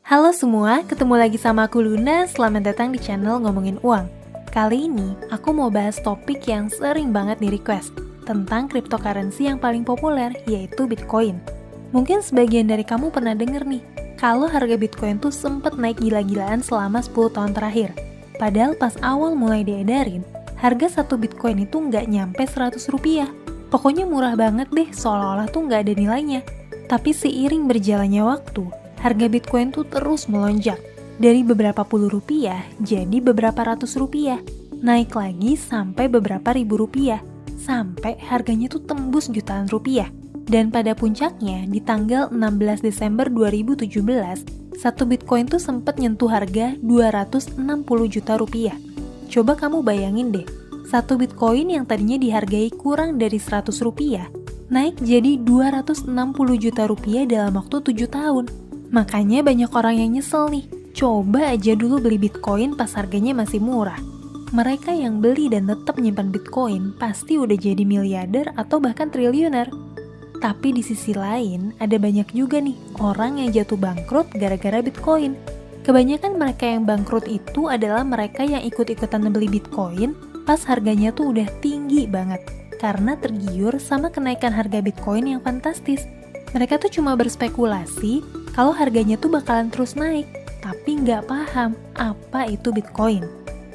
Halo semua, ketemu lagi sama aku Luna, selamat datang di channel Ngomongin Uang. Kali ini, aku mau bahas topik yang sering banget di-request, tentang cryptocurrency yang paling populer, yaitu Bitcoin. Mungkin sebagian dari kamu pernah denger nih, kalau harga Bitcoin tuh sempet naik gila-gilaan selama 10 tahun terakhir. Padahal pas awal mulai diedarin, harga satu Bitcoin itu nggak nyampe 100 rupiah. Pokoknya murah banget deh, seolah-olah tuh nggak ada nilainya. Tapi seiring berjalannya waktu, harga Bitcoin tuh terus melonjak. Dari beberapa puluh rupiah jadi beberapa ratus rupiah. Naik lagi sampai beberapa ribu rupiah. Sampai harganya tuh tembus jutaan rupiah. Dan pada puncaknya, di tanggal 16 Desember 2017, satu Bitcoin tuh sempat nyentuh harga 260 juta rupiah. Coba kamu bayangin deh, satu Bitcoin yang tadinya dihargai kurang dari 100 rupiah, naik jadi 260 juta rupiah dalam waktu 7 tahun. Makanya banyak orang yang nyesel nih, coba aja dulu beli Bitcoin pas harganya masih murah. Mereka yang beli dan tetap nyimpan Bitcoin pasti udah jadi miliarder atau bahkan triliuner. Tapi di sisi lain, ada banyak juga nih orang yang jatuh bangkrut gara-gara Bitcoin. Kebanyakan mereka yang bangkrut itu adalah mereka yang ikut-ikutan beli Bitcoin pas harganya tuh udah tinggi banget. Karena tergiur sama kenaikan harga Bitcoin yang fantastis. Mereka tuh cuma berspekulasi kalau harganya tuh bakalan terus naik, tapi nggak paham apa itu Bitcoin.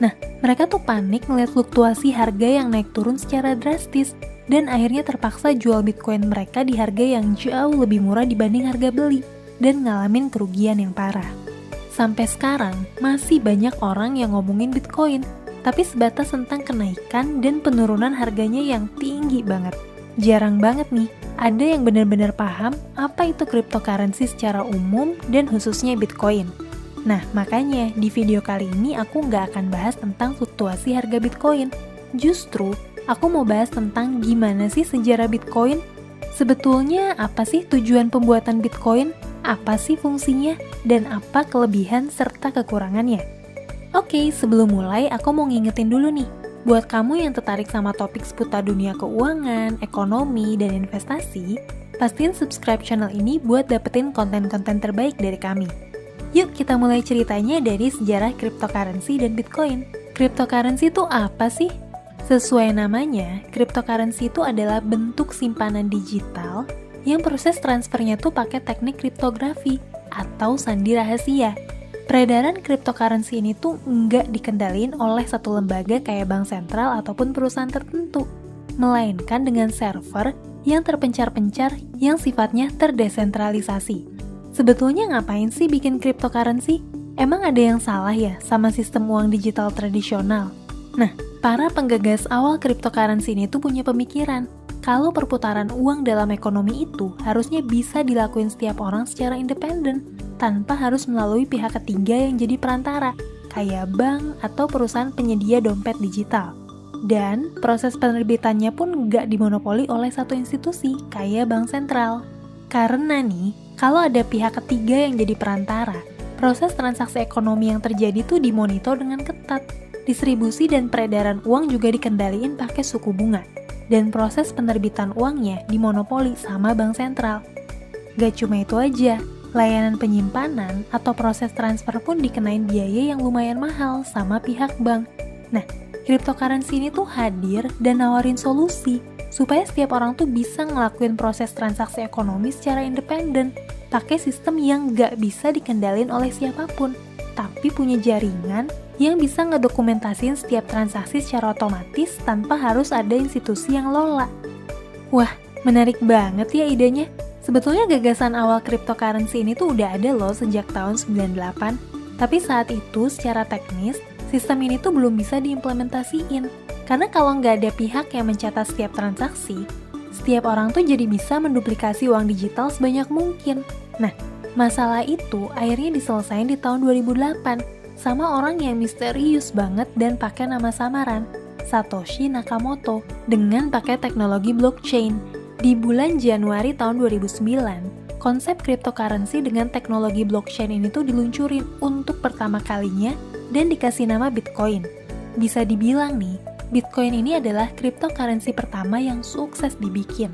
Nah, mereka tuh panik ngeliat fluktuasi harga yang naik turun secara drastis, dan akhirnya terpaksa jual Bitcoin mereka di harga yang jauh lebih murah dibanding harga beli, dan ngalamin kerugian yang parah. Sampai sekarang, masih banyak orang yang ngomongin Bitcoin, tapi sebatas tentang kenaikan dan penurunan harganya yang tinggi banget. Jarang banget nih, ada yang benar-benar paham apa itu cryptocurrency secara umum dan khususnya Bitcoin. Nah, makanya di video kali ini aku nggak akan bahas tentang fluktuasi harga Bitcoin. Justru, aku mau bahas tentang gimana sih sejarah Bitcoin? Sebetulnya apa sih tujuan pembuatan Bitcoin? Apa sih fungsinya? Dan apa kelebihan serta kekurangannya? Oke, sebelum mulai aku mau ngingetin dulu nih, buat kamu yang tertarik sama topik seputar dunia keuangan, ekonomi, dan investasi, pastiin subscribe channel ini buat dapetin konten-konten terbaik dari kami. Yuk kita mulai ceritanya dari sejarah cryptocurrency dan Bitcoin. Cryptocurrency itu apa sih? Sesuai namanya, cryptocurrency itu adalah bentuk simpanan digital yang proses transfernya tuh pakai teknik kriptografi atau sandi rahasia. Peredaran cryptocurrency ini tuh nggak dikendaliin oleh satu lembaga kayak bank sentral ataupun perusahaan tertentu, melainkan dengan server yang terpencar-pencar yang sifatnya terdesentralisasi. Sebetulnya ngapain sih bikin cryptocurrency? Emang ada yang salah ya sama sistem uang digital tradisional? Nah, para penggagas awal cryptocurrency ini tuh punya pemikiran kalau perputaran uang dalam ekonomi itu harusnya bisa dilakuin setiap orang secara independen, tanpa harus melalui pihak ketiga yang jadi perantara, kayak bank atau perusahaan penyedia dompet digital. Dan proses penerbitannya pun nggak dimonopoli oleh satu institusi, kayak bank sentral. Karena nih, kalau ada pihak ketiga yang jadi perantara, proses transaksi ekonomi yang terjadi tuh dimonitor dengan ketat. Distribusi dan peredaran uang juga dikendaliin pakai suku bunga. Dan proses penerbitan uangnya dimonopoli sama bank sentral. Gak cuma itu aja, layanan penyimpanan atau proses transfer pun dikenain biaya yang lumayan mahal sama pihak bank. Nah, cryptocurrency ini tuh hadir dan nawarin solusi supaya setiap orang tuh bisa ngelakuin proses transaksi ekonomi secara independen, pakai sistem yang gak bisa dikendalin oleh siapapun, tapi punya jaringan yang bisa ngedokumentasin setiap transaksi secara otomatis tanpa harus ada institusi yang lola. Wah, menarik banget ya idenya. Sebetulnya gagasan awal cryptocurrency ini tuh udah ada loh sejak tahun 98, tapi saat itu secara teknis, sistem ini tuh belum bisa diimplementasiin. Karena kalau nggak ada pihak yang mencatat setiap transaksi, setiap orang tuh jadi bisa menduplikasi uang digital sebanyak mungkin. Nah, masalah itu akhirnya diselesain di tahun 2008 sama orang yang misterius banget dan pakai nama samaran, Satoshi Nakamoto, dengan pakai teknologi blockchain. Di bulan Januari tahun 2009, konsep cryptocurrency dengan teknologi blockchain ini tuh diluncurin untuk pertama kalinya dan dikasih nama Bitcoin. Bisa dibilang nih, Bitcoin ini adalah cryptocurrency pertama yang sukses dibikin.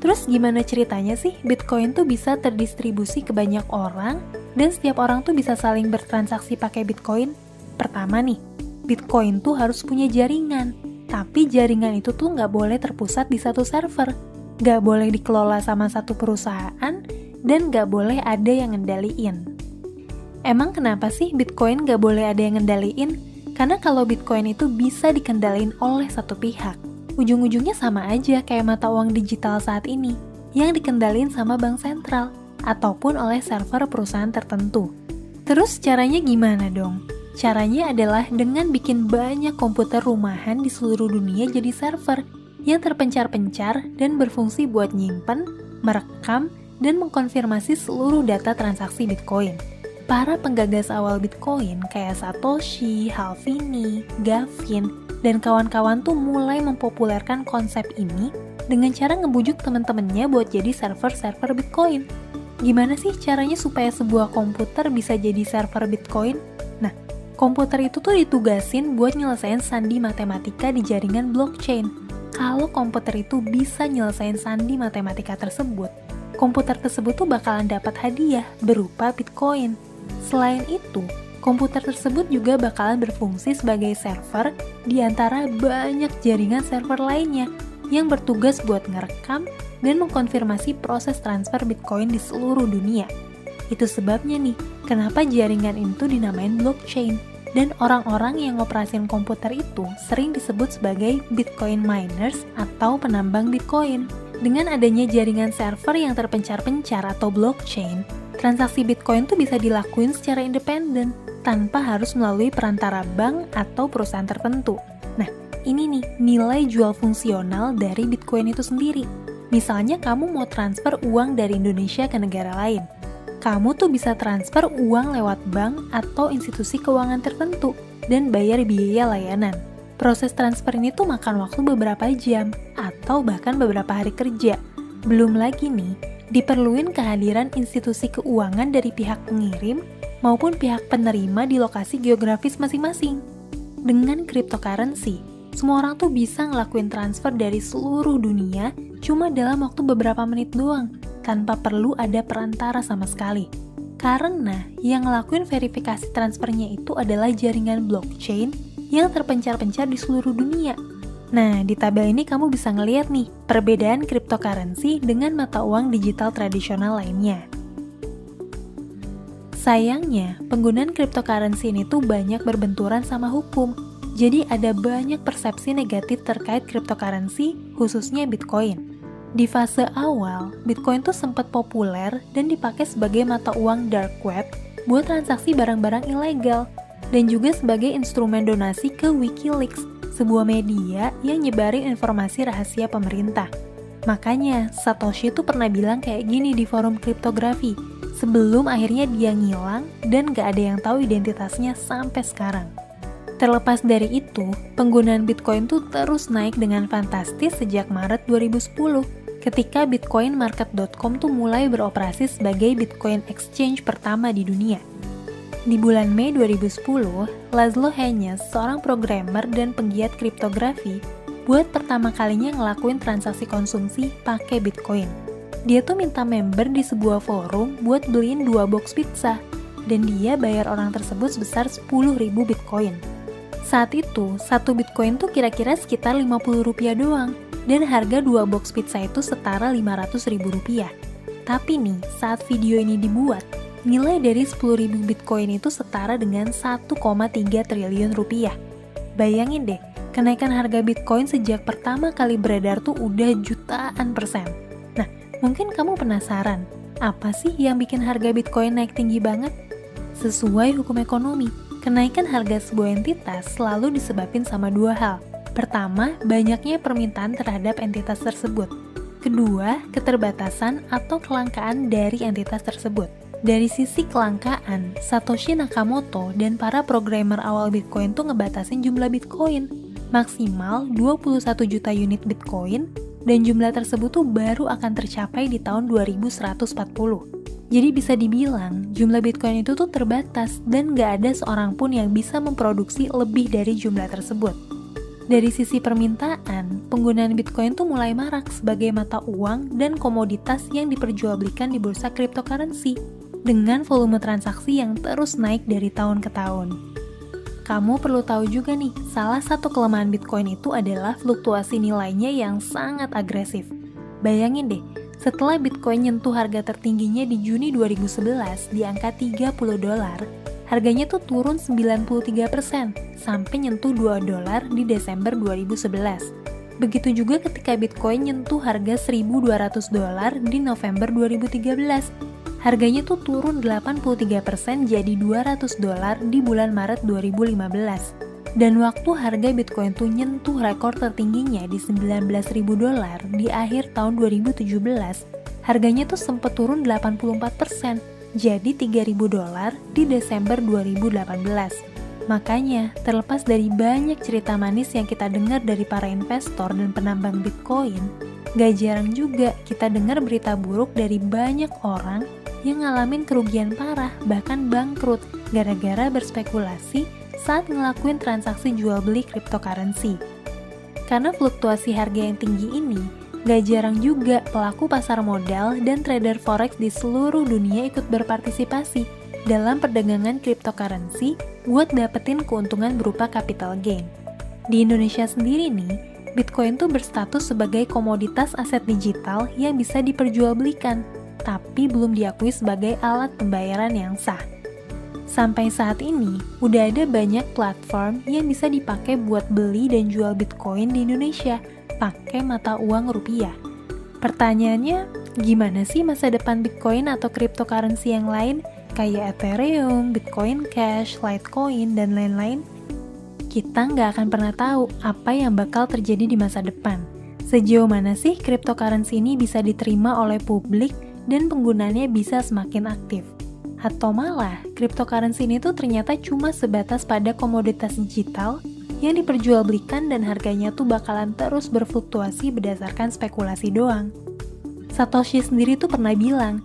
Terus gimana ceritanya sih Bitcoin tuh bisa terdistribusi ke banyak orang dan setiap orang tuh bisa saling bertransaksi pakai Bitcoin? Pertama nih, Bitcoin tuh harus punya jaringan, tapi jaringan itu tuh nggak boleh terpusat di satu server, nggak boleh dikelola sama satu perusahaan, dan nggak boleh ada yang ngendaliin. Emang kenapa sih Bitcoin nggak boleh ada yang ngendaliin? Karena kalau Bitcoin itu bisa dikendaliin oleh satu pihak. Ujung-ujungnya sama aja kayak mata uang digital saat ini, yang dikendaliin sama bank sentral, ataupun oleh server perusahaan tertentu. Terus caranya gimana dong? Caranya adalah dengan bikin banyak komputer rumahan di seluruh dunia jadi server, yang terpencar-pencar dan berfungsi buat nyimpen, merekam, dan mengkonfirmasi seluruh data transaksi Bitcoin. Para penggagas awal Bitcoin kayak Satoshi, Halvini, Gavin, dan kawan-kawan tuh mulai mempopulerkan konsep ini dengan cara ngebujuk temen-temennya buat jadi server-server Bitcoin. Gimana sih caranya supaya sebuah komputer bisa jadi server Bitcoin? Nah, komputer itu tuh ditugasin buat nyelesain sandi matematika di jaringan blockchain. Kalau komputer itu bisa nyelesain sandi matematika tersebut, komputer tersebut tuh bakalan dapat hadiah berupa Bitcoin. Selain itu, komputer tersebut juga bakalan berfungsi sebagai server di antara banyak jaringan server lainnya yang bertugas buat ngerekam dan mengkonfirmasi proses transfer Bitcoin di seluruh dunia. Itu sebabnya nih, kenapa jaringan itu dinamain blockchain, dan orang-orang yang ngoperasin komputer itu sering disebut sebagai Bitcoin miners atau penambang Bitcoin. Dengan adanya jaringan server yang terpencar-pencar atau blockchain, transaksi Bitcoin tuh bisa dilakuin secara independen, tanpa harus melalui perantara bank atau perusahaan tertentu. Nah, ini nih nilai jual fungsional dari Bitcoin itu sendiri. Misalnya kamu mau transfer uang dari Indonesia ke negara lain. Kamu tuh bisa transfer uang lewat bank atau institusi keuangan tertentu dan bayar biaya layanan. Proses transfer ini tuh makan waktu beberapa jam atau bahkan beberapa hari kerja. Belum lagi nih, diperluin kehadiran institusi keuangan dari pihak pengirim maupun pihak penerima di lokasi geografis masing-masing. Dengan cryptocurrency, semua orang tuh bisa ngelakuin transfer dari seluruh dunia cuma dalam waktu beberapa menit doang, tanpa perlu ada perantara sama sekali. Karena yang ngelakuin verifikasi transfernya itu adalah jaringan blockchain yang terpencar-pencar di seluruh dunia. Nah, di tabel ini kamu bisa ngeliat nih perbedaan cryptocurrency dengan mata uang digital tradisional lainnya. Sayangnya, penggunaan cryptocurrency ini tuh banyak berbenturan sama hukum. Jadi ada banyak persepsi negatif terkait cryptocurrency, khususnya Bitcoin. Di fase awal, Bitcoin tuh sempat populer dan dipakai sebagai mata uang dark web buat transaksi barang-barang ilegal, dan juga sebagai instrumen donasi ke Wikileaks, sebuah media yang nyebarin informasi rahasia pemerintah. Makanya, Satoshi tuh pernah bilang kayak gini di forum kriptografi, sebelum akhirnya dia ngilang dan gak ada yang tahu identitasnya sampai sekarang. Terlepas dari itu, penggunaan Bitcoin tuh terus naik dengan fantastis sejak Maret 2010, ketika bitcoinmarket.com tuh mulai beroperasi sebagai Bitcoin exchange pertama di dunia. Di bulan Mei 2010, Laszlo Hanyecz, seorang programmer dan penggiat kriptografi, buat pertama kalinya ngelakuin transaksi konsumsi pakai Bitcoin. Dia tuh minta member di sebuah forum buat beliin 2 box pizza, dan dia bayar orang tersebut sebesar 10.000 Bitcoin. Saat itu, 1 Bitcoin tuh kira-kira sekitar Rp50 doang, dan harga 2 box pizza itu setara Rp500.000. Tapi nih, saat video ini dibuat, nilai dari 10.000 Bitcoin itu setara dengan 1,3 triliun rupiah. Bayangin deh, kenaikan harga Bitcoin sejak pertama kali beredar tuh udah jutaan %. Nah, mungkin kamu penasaran, apa sih yang bikin harga Bitcoin naik tinggi banget? Sesuai hukum ekonomi, kenaikan harga sebuah entitas selalu disebabkan sama 2 hal. Pertama, banyaknya permintaan terhadap entitas tersebut. Kedua, keterbatasan atau kelangkaan dari entitas tersebut. Dari sisi kelangkaan, Satoshi Nakamoto dan para programmer awal Bitcoin tuh ngebatasin jumlah Bitcoin, maksimal 21 juta unit Bitcoin, dan jumlah tersebut tuh baru akan tercapai di tahun 2140. Jadi bisa dibilang, jumlah Bitcoin itu tuh terbatas dan gak ada seorang pun yang bisa memproduksi lebih dari jumlah tersebut. Dari sisi permintaan, penggunaan Bitcoin tuh mulai marak sebagai mata uang dan komoditas yang diperjualbelikan di bursa cryptocurrency dengan volume transaksi yang terus naik dari tahun ke tahun. Kamu perlu tahu juga nih, salah satu kelemahan Bitcoin itu adalah fluktuasi nilainya yang sangat agresif. Bayangin deh, setelah Bitcoin nyentuh harga tertingginya di Juni 2011 di angka $30, harganya tuh turun 93% sampai nyentuh $2 di Desember 2011. Begitu juga ketika Bitcoin nyentuh harga $1.200 di November 2013. Harganya tuh turun 83% jadi $200 di bulan Maret 2015. Dan waktu harga Bitcoin tuh nyentuh rekor tertingginya di $19.000 di akhir tahun 2017, harganya tuh sempat turun 84%, jadi $3.000 di Desember 2018. Makanya, terlepas dari banyak cerita manis yang kita dengar dari para investor dan penambang Bitcoin, gak jarang juga kita dengar berita buruk dari banyak orang yang ngalamin kerugian parah, bahkan bangkrut, gara-gara berspekulasi saat ngelakuin transaksi jual beli cryptocurrency. Karena fluktuasi harga yang tinggi ini, gak jarang juga pelaku pasar modal dan trader forex di seluruh dunia ikut berpartisipasi dalam perdagangan cryptocurrency buat dapetin keuntungan berupa capital gain. Di Indonesia sendiri nih, Bitcoin tuh berstatus sebagai komoditas aset digital yang bisa diperjualbelikan, tapi belum diakui sebagai alat pembayaran yang sah. Sampai saat ini, udah ada banyak platform yang bisa dipakai buat beli dan jual Bitcoin di Indonesia pakai mata uang rupiah. Pertanyaannya, gimana sih masa depan Bitcoin atau cryptocurrency yang lain kayak Ethereum, Bitcoin Cash, Litecoin, dan lain-lain? Kita nggak akan pernah tahu apa yang bakal terjadi di masa depan. Sejauh mana sih cryptocurrency ini bisa diterima oleh publik dan penggunanya bisa semakin aktif? Atau malah, cryptocurrency ini tuh ternyata cuma sebatas pada komoditas digital yang diperjualbelikan dan harganya tuh bakalan terus berfluktuasi berdasarkan spekulasi doang. Satoshi sendiri tuh pernah bilang,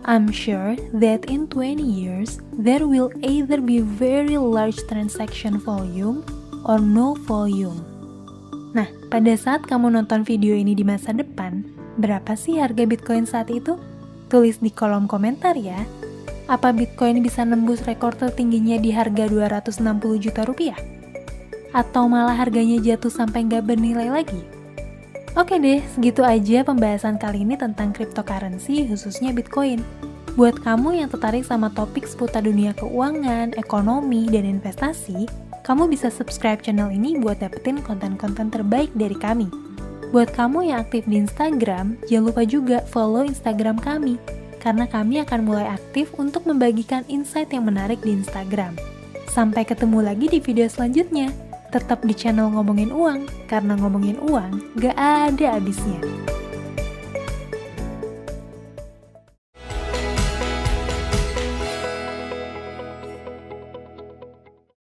"I'm sure that in 20 years, there will either be very large transaction volume or no volume." Nah, pada saat kamu nonton video ini di masa depan, berapa sih harga Bitcoin saat itu? Tulis di kolom komentar ya. Apa Bitcoin bisa nembus rekor tertingginya di harga 260 juta rupiah? Atau malah harganya jatuh sampai nggak bernilai lagi? Oke deh, segitu aja pembahasan kali ini tentang cryptocurrency, khususnya Bitcoin. Buat kamu yang tertarik sama topik seputar dunia keuangan, ekonomi, dan investasi, kamu bisa subscribe channel ini buat dapetin konten-konten terbaik dari kami. Buat kamu yang aktif di Instagram, jangan lupa juga follow Instagram kami, karena kami akan mulai aktif untuk membagikan insight yang menarik di Instagram. Sampai ketemu lagi di video selanjutnya. Tetap di channel Ngomongin Uang, karena ngomongin uang gak ada habisnya.